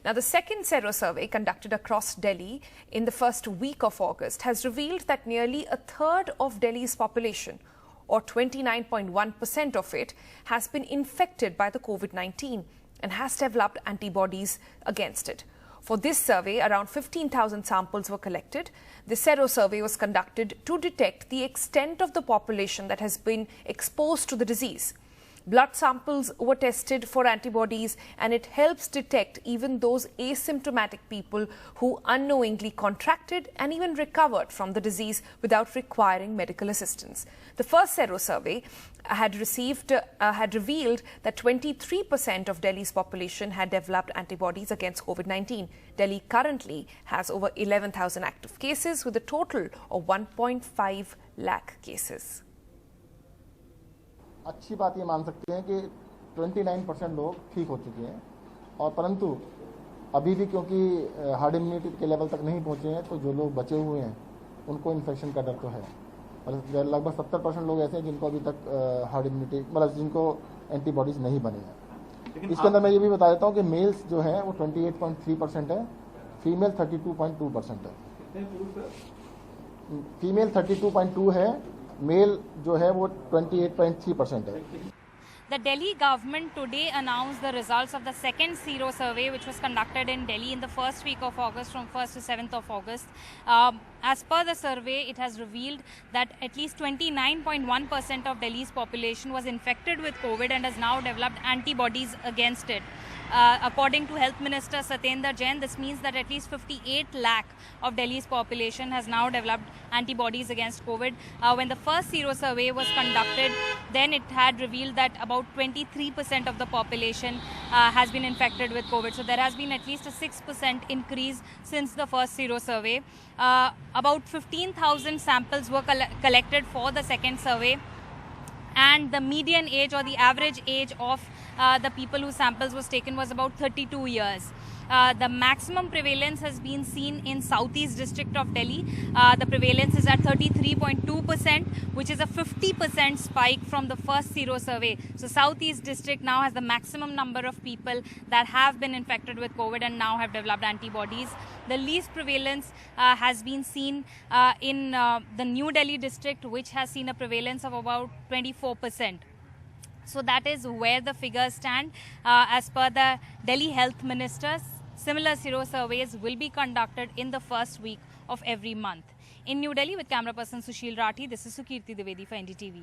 Now, the second sero survey conducted across Delhi in the first week of August has revealed that nearly a third of Delhi's population, or 29.1% of it, has been infected by the COVID-19 and has developed antibodies against it. For this survey, around 15,000 samples were collected. The sero survey was conducted to detect the extent of the population that has been exposed to the disease. Blood samples were tested for antibodies, and it helps detect even those asymptomatic people who unknowingly contracted and even recovered from the disease without requiring medical assistance. The first sero survey had revealed that 23% of Delhi's population had developed antibodies against COVID-19. Delhi currently has over 11,000 active cases with a total of 1.5 lakh cases. अच्छी बात ये मान सकते हैं कि 29% लोग ठीक हो चुके हैं, और परंतु अभी भी क्योंकि हार्ड इम्यूनिटी के लेवल तक नहीं पहुंचे हैं, तो जो लोग बचे हुए हैं उनको इन्फेक्शन का डर तो है। और लगभग 70% लोग ऐसे हैं जिनको अभी तक हार्ड इम्यूनिटी मतलब जिनको एंटीबॉडीज नहीं बने हैं। इसके अंदर मैं ये भी बता देता हूँ कि मेल्स जो हैं वो 28.3% है, फीमेल 32.2% है। फीमेल 32.2 है, मेल जो है वो 28.3% है। The Delhi government today announced the results of the second sero survey, which was conducted in Delhi in the first week of August, from 1st to 7th of August. As per the survey, it has revealed that at least 29.1% of Delhi's population was infected with COVID and has now developed antibodies against it. According to Health Minister Satyendra Jain, this means that at least 58 lakh of Delhi's population has now developed antibodies against COVID. When the first sero survey was conducted, then it had revealed that about 23% of the population has been infected with COVID. So there has been at least a 6% increase since the first sero survey. About 15,000 samples were collected for the second survey, and the median age or the average age of the people whose samples was taken was about 32 years. The maximum prevalence has been seen in Southeast district of Delhi. The prevalence is at 33.2%, which is a 50% spike from the first sero survey. So Southeast district now has the maximum number of people that have been infected with COVID and now have developed antibodies. The least prevalence has been seen in the New Delhi district, which has seen a prevalence of about 24%. So that is where the figures stand. As per the Delhi Health Minister, similar sero surveys will be conducted in the first week of every month. In New Delhi, with camera person Sushil Rathi, this is Sukirti Dwivedi for NDTV.